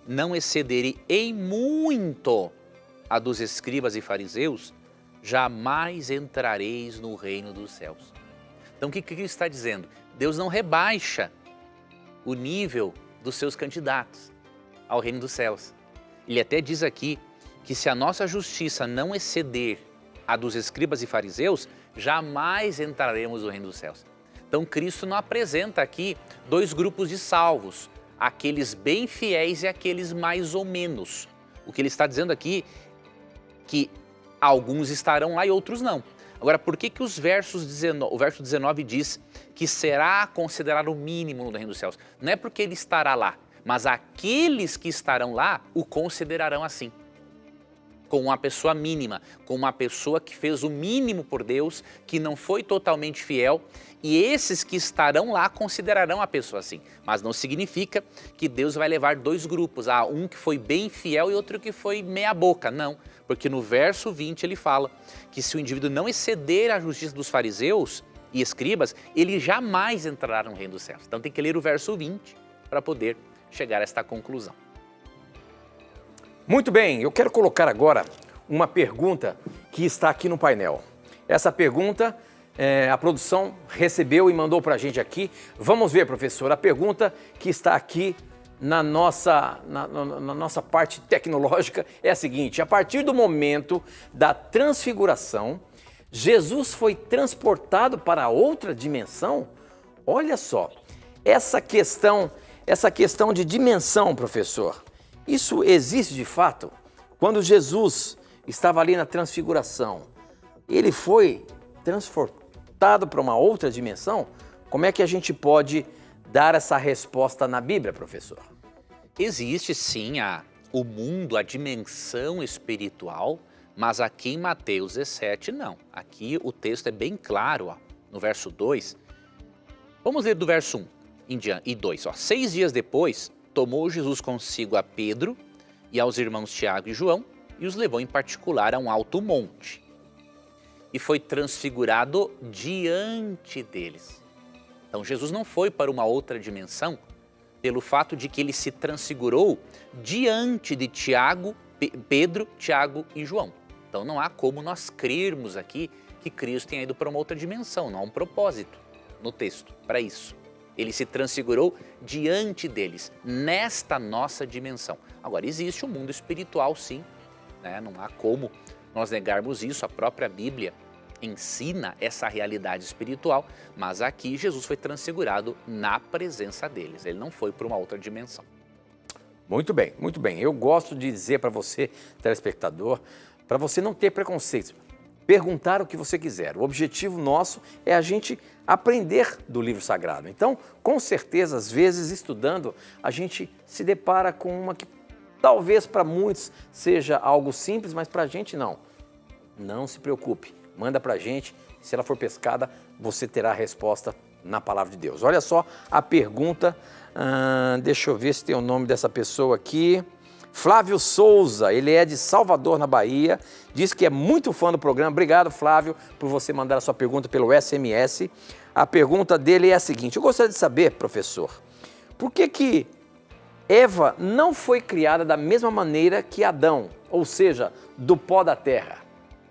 não exceder em muito a dos escribas e fariseus, jamais entrareis no reino dos céus. Então o que Cristo está dizendo? Deus não rebaixa o nível dos seus candidatos ao reino dos céus. Ele até diz aqui que se a nossa justiça não exceder a dos escribas e fariseus, jamais entraremos no reino dos céus. Então Cristo não apresenta aqui dois grupos de salvos, aqueles bem fiéis e aqueles mais ou menos. O que ele está dizendo aqui é que alguns estarão lá e outros não. Agora, por que o verso 19 diz que será considerado o mínimo no reino dos céus? Não é porque ele estará lá, mas aqueles que estarão lá o considerarão assim. Com uma pessoa mínima, com uma pessoa que fez o mínimo por Deus, que não foi totalmente fiel, e esses que estarão lá considerarão a pessoa assim. Mas não significa que Deus vai levar dois grupos, um que foi bem fiel e outro que foi meia boca, não. Porque no verso 20 ele fala que se o indivíduo não exceder a justiça dos fariseus e escribas, ele jamais entrará no reino dos céus. Então tem que ler o verso 20 para poder chegar a esta conclusão. Muito bem, eu quero colocar agora uma pergunta que está aqui no painel. Essa pergunta a produção recebeu e mandou para a gente aqui. Vamos ver, professor, a pergunta que está aqui na nossa parte tecnológica é a seguinte: a partir do momento da transfiguração, Jesus foi transportado para outra dimensão? Olha só, essa questão de dimensão, professor, isso existe de fato? Quando Jesus estava ali na transfiguração, ele foi transportado para uma outra dimensão? Como é que a gente pode dar essa resposta na Bíblia, professor? Existe sim o mundo, a dimensão espiritual, mas aqui em Mateus 17 não. Aqui o texto é bem claro, no verso 2. Vamos ler do verso 1 e 2. 6 dias depois, tomou Jesus consigo a Pedro e aos irmãos Tiago e João e os levou em particular a um alto monte. E foi transfigurado diante deles. Então Jesus não foi para uma outra dimensão pelo fato de que ele se transfigurou diante de Pedro, Tiago e João. Então não há como nós crermos aqui que Cristo tenha ido para uma outra dimensão, não há um propósito no texto para isso. Ele se transfigurou diante deles, nesta nossa dimensão. Agora, existe um mundo espiritual, sim, né? Não há como nós negarmos isso, a própria Bíblia ensina essa realidade espiritual, mas aqui Jesus foi transfigurado na presença deles, ele não foi para uma outra dimensão. Muito bem, muito bem. Eu gosto de dizer para você, telespectador, para você não ter preconceitos, perguntar o que você quiser. O objetivo nosso é a gente aprender do livro sagrado. Então, com certeza, às vezes, estudando, a gente se depara com uma que talvez para muitos seja algo simples, mas para a gente não. Não se preocupe, manda para a gente. Se ela for pescada, você terá a resposta na palavra de Deus. Olha só a pergunta, deixa eu ver se tem o nome dessa pessoa aqui. Flávio Souza, ele é de Salvador, na Bahia, diz que é muito fã do programa. Obrigado, Flávio, por você mandar a sua pergunta pelo SMS. A pergunta dele é a seguinte: eu gostaria de saber, professor, por que Eva não foi criada da mesma maneira que Adão, ou seja, do pó da terra?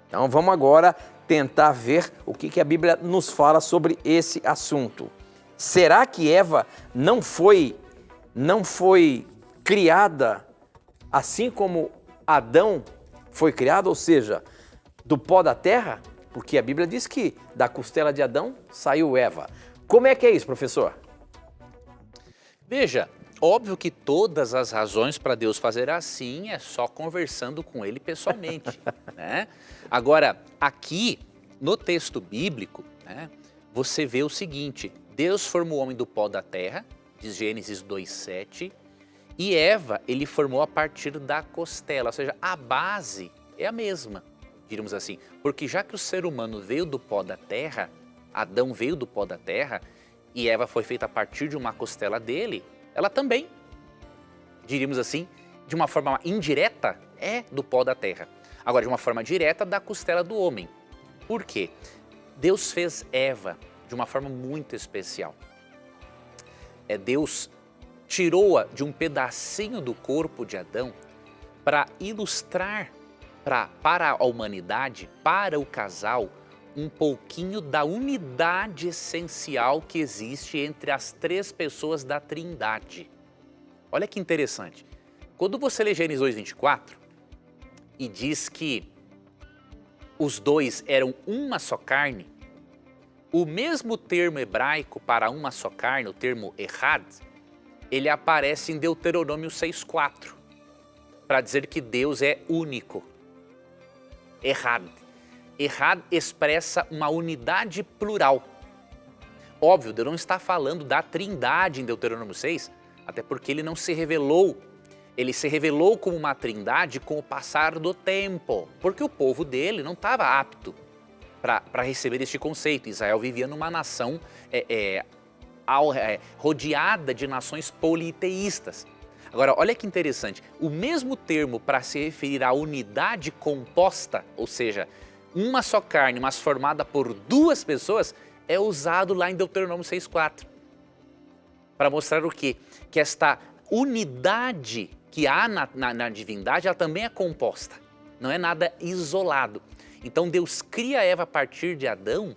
Então vamos agora tentar ver o que a Bíblia nos fala sobre esse assunto. Será que Eva não foi criada assim como Adão foi criado, ou seja, do pó da terra? Porque a Bíblia diz que da costela de Adão saiu Eva. Como é que é isso, professor? Veja, óbvio que todas as razões para Deus fazer assim é só conversando com Ele pessoalmente, né? Agora, aqui no texto bíblico, né, você vê o seguinte: Deus formou o homem do pó da terra, diz Gênesis 2:7, e Eva ele formou a partir da costela, ou seja, a base é a mesma, diríamos assim, porque já que o ser humano veio do pó da terra, Adão veio do pó da terra, e Eva foi feita a partir de uma costela dele, ela também, diríamos assim, de uma forma indireta, é do pó da terra. Agora, de uma forma direta, da costela do homem. Por quê? Deus fez Eva de uma forma muito especial. Deus tirou-a de um pedacinho do corpo de Adão para ilustrar, para a humanidade, para o casal, um pouquinho da unidade essencial que existe entre as três pessoas da Trindade. Olha que interessante. Quando você lê Gênesis 2:24 e diz que os dois eram uma só carne, o mesmo termo hebraico para uma só carne, o termo echad, ele aparece em Deuteronômio 6:4, para dizer que Deus é único. Echad. Echad expressa uma unidade plural. Óbvio, Deus não está falando da Trindade em Deuteronômio 6, até porque ele não se revelou. Ele se revelou como uma trindade com o passar do tempo, porque o povo dele não estava apto para receber este conceito. Israel vivia numa nação rodeada de nações politeístas. Agora, olha que interessante, o mesmo termo para se referir à unidade composta, ou seja, uma só carne, mas formada por duas pessoas, é usado lá em Deuteronômio 6:4. Para mostrar o quê? Que esta unidade que há na divindade, ela também é composta, não é nada isolado. Então Deus cria Eva a partir de Adão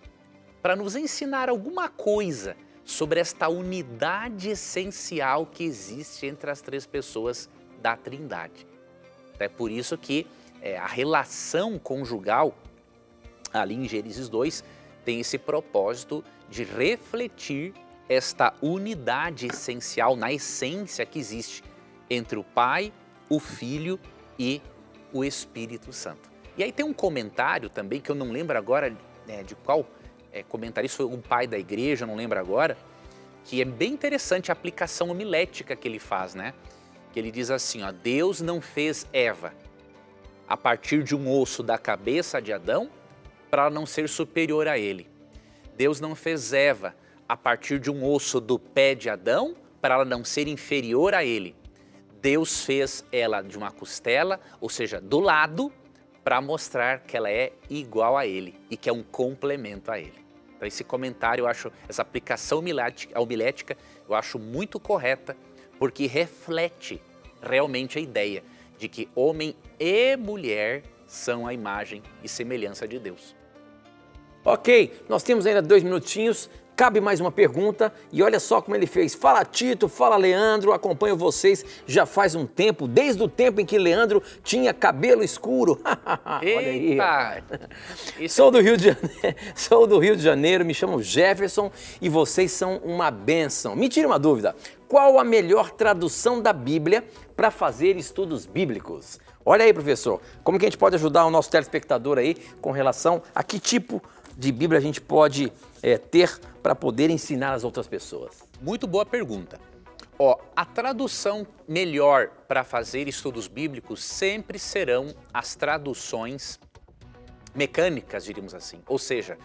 para nos ensinar alguma coisa sobre esta unidade essencial que existe entre as três pessoas da Trindade. É por isso que a relação conjugal, ali em Gênesis 2, tem esse propósito de refletir esta unidade essencial, na essência que existe entre o Pai, o Filho e o Espírito Santo. E aí tem um comentário também, que eu não lembro agora de qual comentarista, foi um pai da igreja, não lembro agora, que é bem interessante a aplicação homilética que ele faz, né? Que ele diz assim, ó, Deus não fez Eva a partir de um osso da cabeça de Adão para não ser superior a ele. Deus não fez Eva a partir de um osso do pé de Adão para ela não ser inferior a ele. Deus fez ela de uma costela, ou seja, do lado, para mostrar que ela é igual a ele e que é um complemento a ele. Então esse comentário, eu acho, essa aplicação homilética, eu acho muito correta, porque reflete realmente a ideia de que homem e mulher são a imagem e semelhança de Deus. Ok, nós temos ainda 2 minutinhos, cabe mais uma pergunta e olha só como ele fez. Fala Tito, fala Leandro, acompanho vocês já faz um tempo, desde o tempo em que Leandro tinha cabelo escuro. Olha aí. Sou do Rio de Janeiro, me chamo Jefferson e vocês são uma bênção. Me tira uma dúvida, qual a melhor tradução da Bíblia para fazer estudos bíblicos? Olha aí, professor, como que a gente pode ajudar o nosso telespectador aí com relação a que tipo de Bíblia a gente pode ter para poder ensinar as outras pessoas? Muito boa pergunta. A tradução melhor para fazer estudos bíblicos sempre serão as traduções mecânicas, diríamos assim. Ou seja,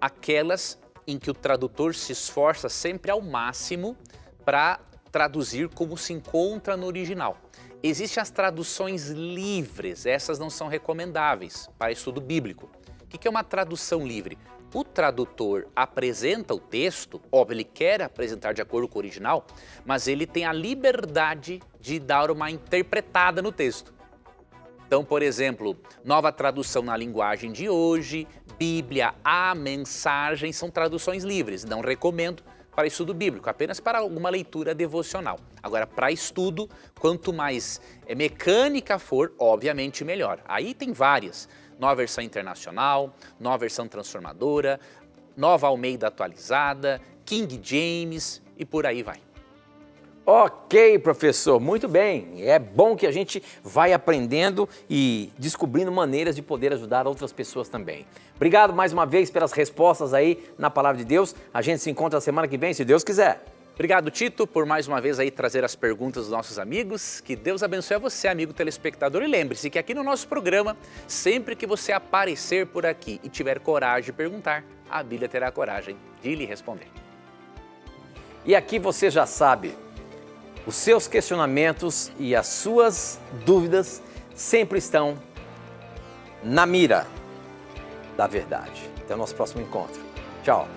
aquelas em que o tradutor se esforça sempre ao máximo para traduzir como se encontra no original. Existem as traduções livres, essas não são recomendáveis para estudo bíblico. O que é uma tradução livre? O tradutor apresenta o texto, óbvio, ele quer apresentar de acordo com o original, mas ele tem a liberdade de dar uma interpretada no texto. Então, por exemplo, Nova Tradução na Linguagem de Hoje, Bíblia, A Mensagem, são traduções livres, não recomendo para estudo bíblico, apenas para alguma leitura devocional. Agora, para estudo, quanto mais mecânica for, obviamente melhor. Aí tem várias. Nova Versão Internacional, Nova Versão Transformadora, Nova Almeida Atualizada, King James e por aí vai. Ok, professor, muito bem. É bom que a gente vai aprendendo e descobrindo maneiras de poder ajudar outras pessoas também. Obrigado mais uma vez pelas respostas aí na Palavra de Deus. A gente se encontra a semana que vem, se Deus quiser. Obrigado, Tito, por mais uma vez aí trazer as perguntas dos nossos amigos. Que Deus abençoe a você, amigo telespectador. E lembre-se que aqui no nosso programa, sempre que você aparecer por aqui e tiver coragem de perguntar, a Bíblia terá coragem de lhe responder. E aqui você já sabe, os seus questionamentos e as suas dúvidas sempre estão na mira da verdade. Até o nosso próximo encontro. Tchau.